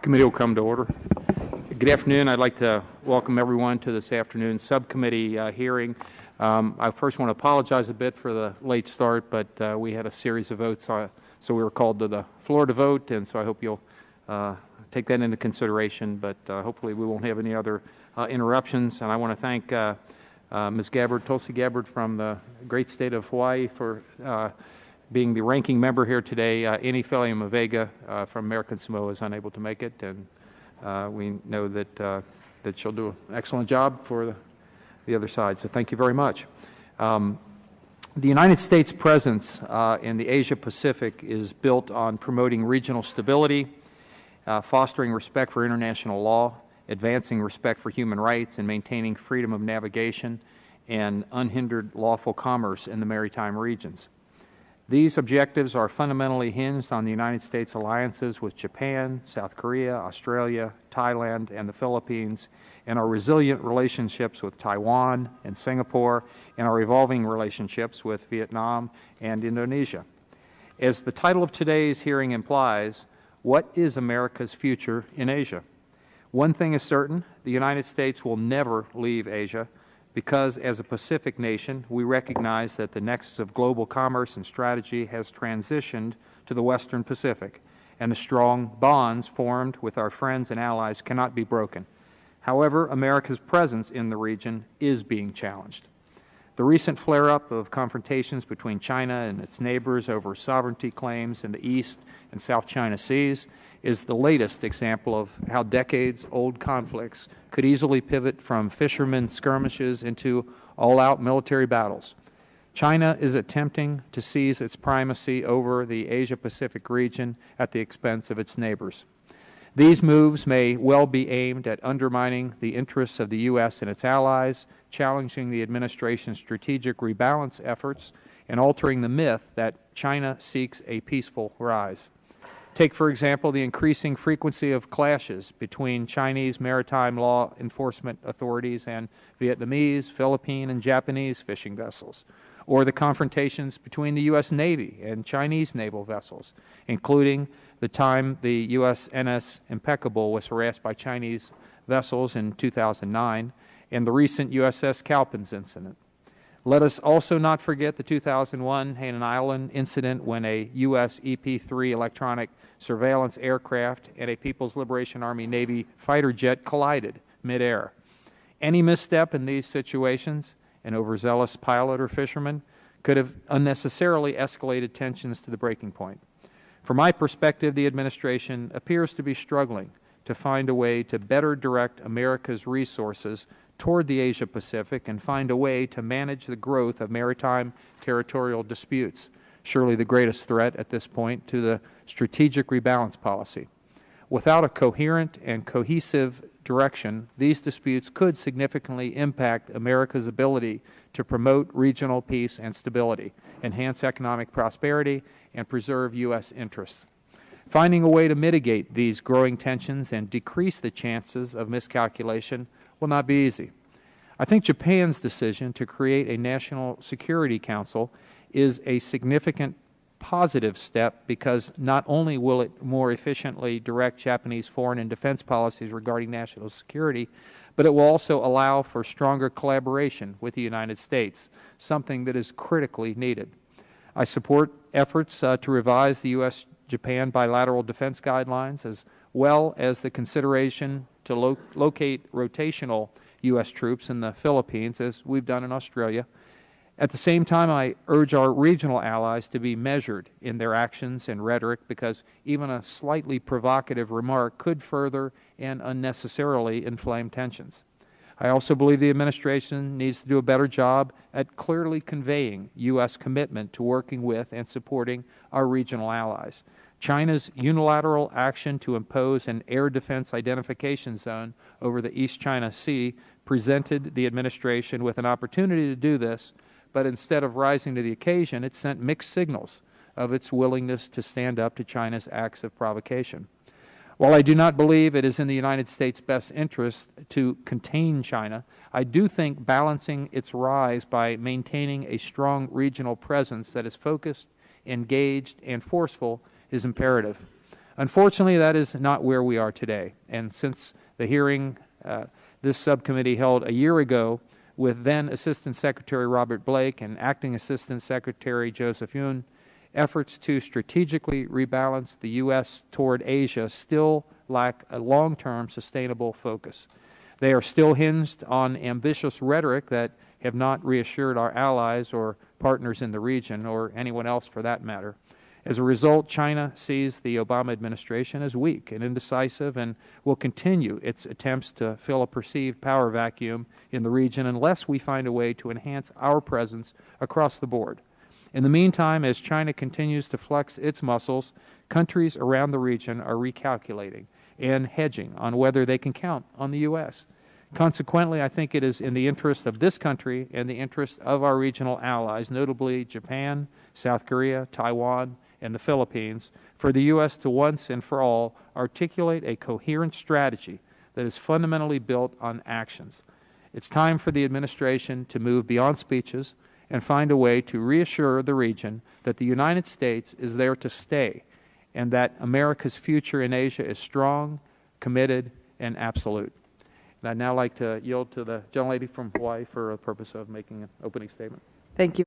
Committee will come to order. Good afternoon. I'd like to welcome everyone to this afternoon's subcommittee hearing. I first want to apologize a bit for the late start, but we had a series of votes, so we were called to the floor to vote, and so I hope you'll take that into consideration, but hopefully we won't have any other interruptions. And I want to thank Ms. Gabbard, Tulsi Gabbard from the great state of Hawaii for being the ranking member here today. Annie Feliama-Vega from American Samoa is unable to make it, and we know that she'll do an excellent job for the other side, so thank you very much. The United States presence in the Asia-Pacific is built on promoting regional stability, fostering respect for international law, advancing respect for human rights, and maintaining freedom of navigation and unhindered lawful commerce in the maritime regions. These objectives are fundamentally hinged on the United States alliances with Japan, South Korea, Australia, Thailand, and the Philippines, and our resilient relationships with Taiwan and Singapore, and our evolving relationships with Vietnam and Indonesia. As the title of today's hearing implies, what is America's future in Asia? One thing is certain: the United States will never leave Asia, because as a Pacific nation, we recognize that the nexus of global commerce and strategy has transitioned to the Western Pacific, and the strong bonds formed with our friends and allies cannot be broken. However, America's presence in the region is being challenged. The recent flare-up of confrontations between China and its neighbors over sovereignty claims in the East and South China Seas is the latest example of how decades-old conflicts could easily pivot from fishermen skirmishes into all-out military battles. China is attempting to seize its primacy over the Asia-Pacific region at the expense of its neighbors. These moves may well be aimed at undermining the interests of the U.S. and its allies, challenging the administration's strategic rebalance efforts, and altering the myth that China seeks a peaceful rise. Take, for example, the increasing frequency of clashes between Chinese maritime law enforcement authorities and Vietnamese, Philippine, and Japanese fishing vessels, or the confrontations between the U.S. Navy and Chinese naval vessels, including the time the USNS Impeccable was harassed by Chinese vessels in 2009, and the recent USS Cowpens incident. Let us also not forget the 2001 Hainan Island incident when a U.S. EP-3 electronic surveillance aircraft and a People's Liberation Army Navy fighter jet collided midair. Any misstep in these situations, an overzealous pilot or fisherman, could have unnecessarily escalated tensions to the breaking point. From my perspective, the administration appears to be struggling to find a way to better direct America's resources toward the Asia-Pacific and find a way to manage the growth of maritime territorial disputes, surely the greatest threat at this point to the strategic rebalance policy. Without a coherent and cohesive direction, these disputes could significantly impact America's ability to promote regional peace and stability, enhance economic prosperity, and preserve U.S. interests. Finding a way to mitigate these growing tensions and decrease the chances of miscalculation will not be easy. I think Japan's decision to create a National Security Council is a significant positive step, because not only will it more efficiently direct Japanese foreign and defense policies regarding national security, but it will also allow for stronger collaboration with the United States, something that is critically needed. I support efforts to revise the U.S.-Japan bilateral defense guidelines, as well as the consideration to locate rotational U.S. troops in the Philippines, as we've done in Australia. At the same time, I urge our regional allies to be measured in their actions and rhetoric, because even a slightly provocative remark could further and unnecessarily inflame tensions. I also believe the administration needs to do a better job at clearly conveying U.S. commitment to working with and supporting our regional allies. China's unilateral action to impose an air defense identification zone over the East China Sea presented the administration with an opportunity to do this, but instead of rising to the occasion, it sent mixed signals of its willingness to stand up to China's acts of provocation. While I do not believe it is in the United States' best interest to contain China, I do think balancing its rise by maintaining a strong regional presence that is focused, engaged, and forceful is imperative. Unfortunately, that is not where we are today. And since the hearing this subcommittee held a year ago with then Assistant Secretary Robert Blake and Acting Assistant Secretary Joseph Yun, efforts to strategically rebalance the U.S. toward Asia still lack a long-term sustainable focus. They are still hinged on ambitious rhetoric that have not reassured our allies or partners in the region, or anyone else for that matter. As a result, China sees the Obama administration as weak and indecisive and will continue its attempts to fill a perceived power vacuum in the region unless we find a way to enhance our presence across the board. In the meantime, as China continues to flex its muscles, countries around the region are recalculating and hedging on whether they can count on the U.S. Consequently, I think it is in the interest of this country and the interest of our regional allies, notably Japan, South Korea, Taiwan, and the Philippines, for the U.S. to once and for all articulate a coherent strategy that is fundamentally built on actions. It's time for the administration to move beyond speeches and find a way to reassure the region that the United States is there to stay and that America's future in Asia is strong, committed, and absolute. And I'd now like to yield to the gentlelady from Hawaii for the purpose of making an opening statement. Thank you.